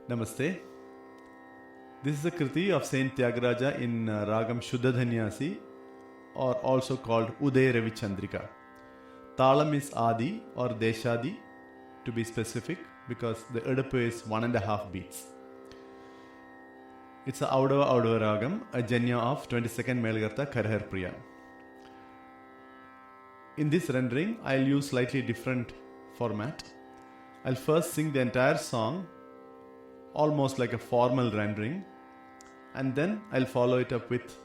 Namaste. This is a Kriti of Saint Tyagaraja in Ragam Shuddha or also called Uday Ravi Chandrika. Talam is Adi or Deshadi to be specific because the Edappu is 1.5 beats. It's a Audava Ragam, a Janya of 22nd Melgartha Karhar Priya. In this rendering, I'll use slightly different format. I'll first sing the entire song almost like a formal rendering, and then I'll follow it up with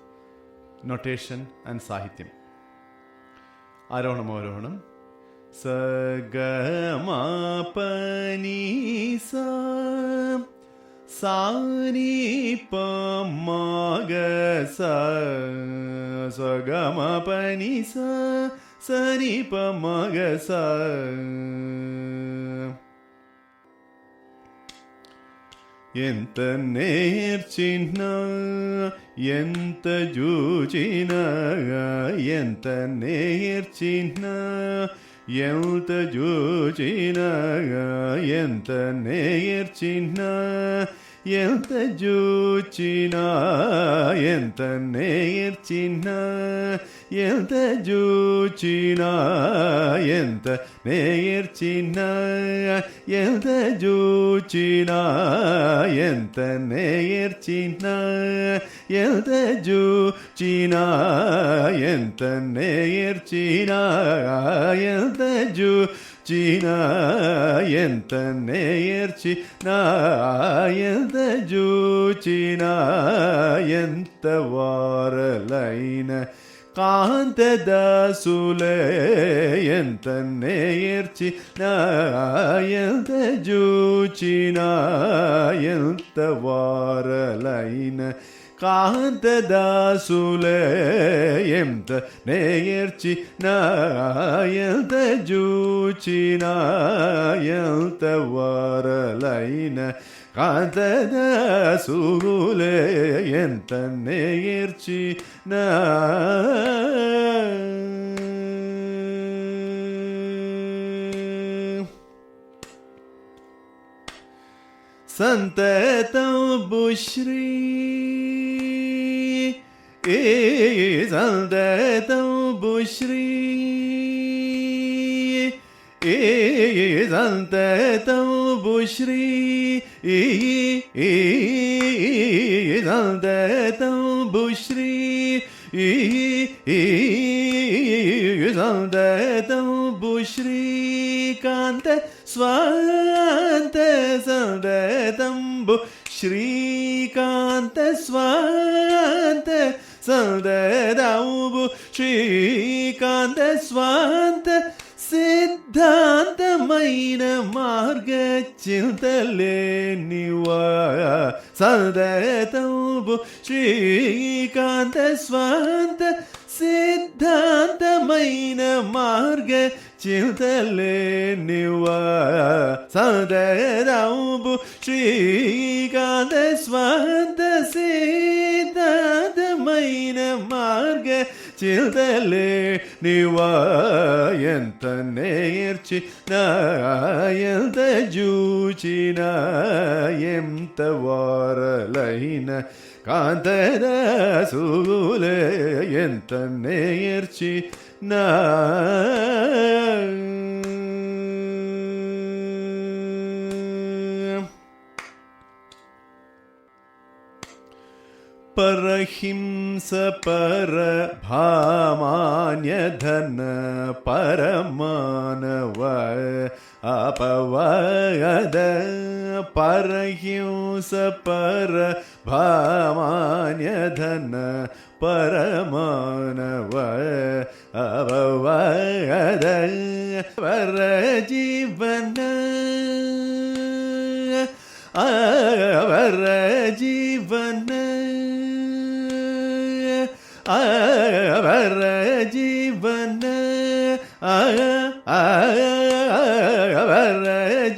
notation and sahityam. Arohanam. Sa ga ma pa ni sa ni pa ma ga sa ga ma pa ni sa ni pa ma ga sa. ఎంత నేర్చిన ఎంత జూచిన ఎంత నేర్చిన ఎంత జూచిన ఎంత నేర్చిన ఎంత జూచిన ఎంత నేర్చిన ఎంత జూచిన ఎంత నేర్చిన ఎంత జూచిన ఎంత నేర్చిన ఎంత జూచిన ఎంత నేర్చిన ఎంత జూచిన ఎంత నేర్చిన ఎంత జూచిన ఎంత వారలైన కాంతదాసులే ఎంత నేర్చిన ఎంత జూచిన ఎంత వారలైన కాంతదాసులే ఎంత నేర్చిన ఎంత జూచిన ఎంత వారలైన కాంతదాసులే ఎంత నేర్చిన సంతతంబు శ్రీ సంతతంబు శ్రీ సంతతంబు శ్రీ సంతతంబు శ్రీ సంతతంబు శ్రీకాంత స్వాంత సంతతంబు శ్రీకాంత స్వాంత సంతతంబు శ్రీకాంత స్వాంత సిద్ధాంతమైన మార్గ చింతలేనివా సంతతంబు శ్రీకాంత స్వాంత సిద్ధాంతమైన మార్గ చింతలేనివా సంతతంబు శ్రీకాంత స్వాంత సిద్ధాంతమైన మార్గ చింతలేనివా ఎంత నేర్చిన ఎంత జూచిన ఎంత వారలైన కాంతదాసులే ఎంత నేర్చిన పరహింస పరభామాన్యధన పరమానవ అపవాద పరహింస పరభామాన్యధన పరమానవ అపవాద పరజీవన పరజీవన అవర జీవన అవర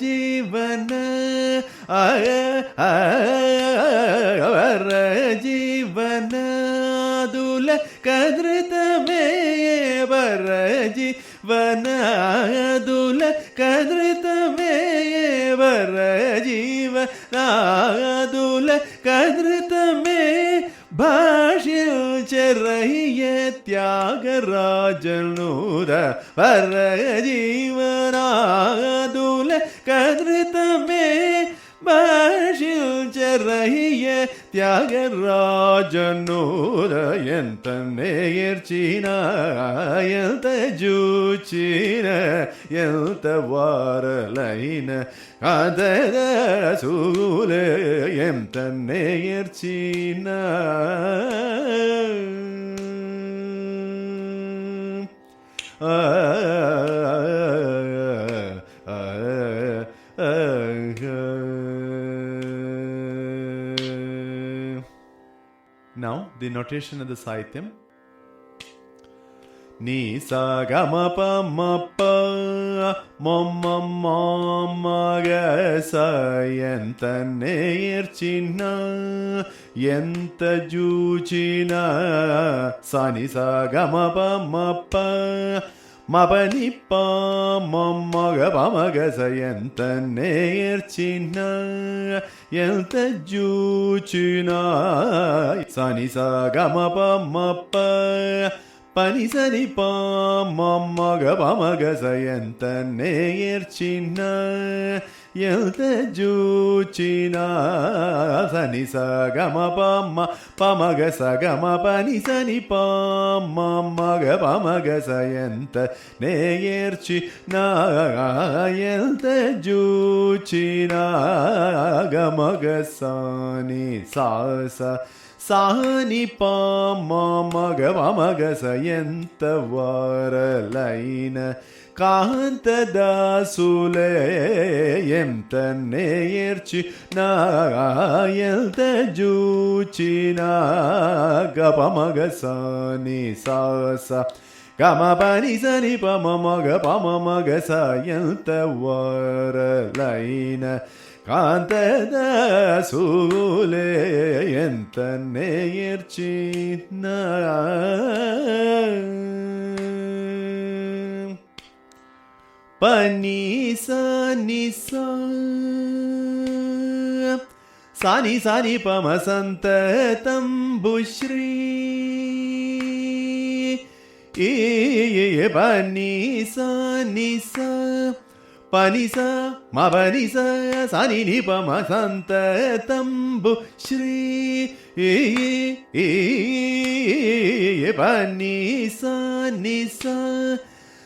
జీవన అవర జీవన దుల కదృతమే వర జీవన దుల కదృతమే వర జీవ जीवनादुल कदृत में भाष्य त्यागराजनूर पर जीवनादुल कदृत में भाष्य त्यागराजनूर ಎಂತ ನೇರ್ಚಿನ ಎಂತ ಜೂಚಿನ ಎಂತ ವಾರಲೈನ ಅದರ ಸೂಲ ಎಂತ ನೇರ್ಚಿನ Now the notation of the Sahityam. Ni sa ga ma pa ma pa ma ma ma ma ga sa yenta neerchina yenta juchina sa ni sa ga ma pa ma pa ma pa ni pa ma ma ga pa ma ga sa yenta neerchina yenta juchina sa ni sa ga ma pa ma pa pani sa ni pa ma ma ga pa ma ga sa yenta neerchina yenta juchina sa ni sa ga ma ga sa ga ma pa ni sa ni pa ma ma ga pa ma ga sa yenta neerchina yenta juchina ga ma ga sa ni sa sa Sani pa ma ma ga pa ma ga sa yenta varalaina kanta dasule yenta neerchi na yenta juchina ga pa ma ga sa ni sa sa ga ma pa ni sa ni pa ma ma ga pa ma ma ga sa yenta varalaina Kanta sule yenta neerchina pani sa ni sa sa ni pa ma santatam bushri pani sa ni sa Panisa, ma panisa, sani ni pa ma santa tambu shri. Panisa, nisa,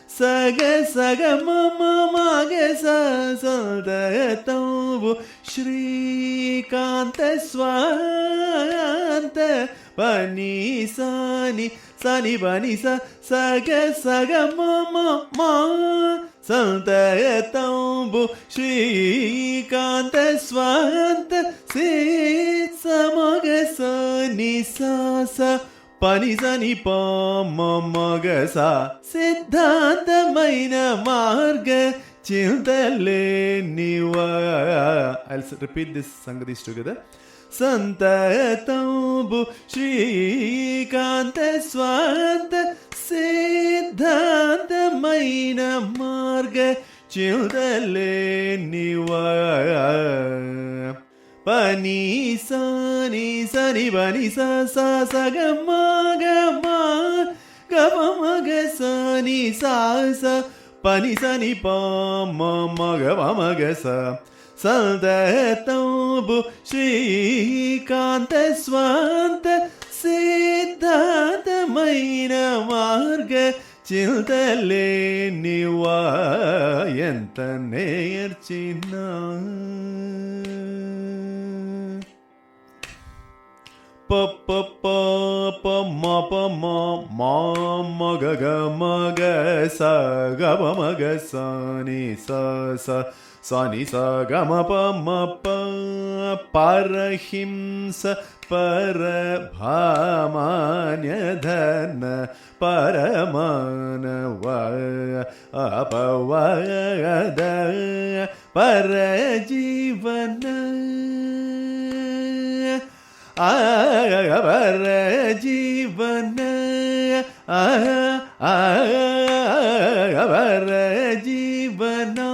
saga saga ma ma ma ga sa santa tambu shri. Kanta swanta panisa ni sani panisa saga saga ma ma ma. Santa tambu Shri Kanta Swanta Sit Samaga sa ni sa sa pani sa ni pa ma ma ga sa Siddhantamaina marga chintale niva. I'll repeat this Sangadis together. Santa tambu Shri Kanta Swanta Siddhantamaina marga childale niva pani sa ni pani sa sa sa ga ma ga ma ga sa ni sa sa pani sa ni pa ma ma ga sa Santa tambu Shri Kanta Swanta Siddhantamaina marga chintale niva yenta neerchina pa pa pa pa ma ma ga sa ga pa ma ga sa ni sa sa ni sa ga ma pa parahimsa parabhamanya dharna paramanava apavada parajivana parajivana parajivana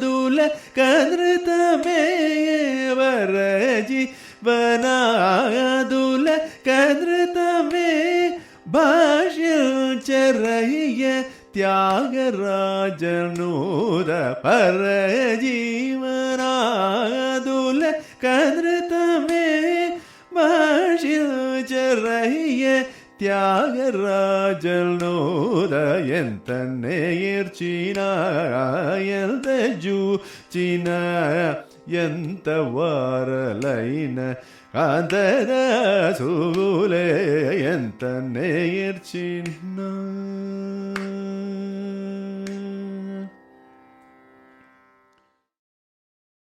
dula kadrita me జీవనాదుల కదృతమే భాష్యచరయ్య త్యాగరాజనూర పరజీవనాదుల కదృతమే భాష్యచరయ్య త్యాగరాజనూర ఎంత నేర్చిన ఎంత జూచిన ఎంత వారలైన కాంతరసూలే ఎంత నేర్చిన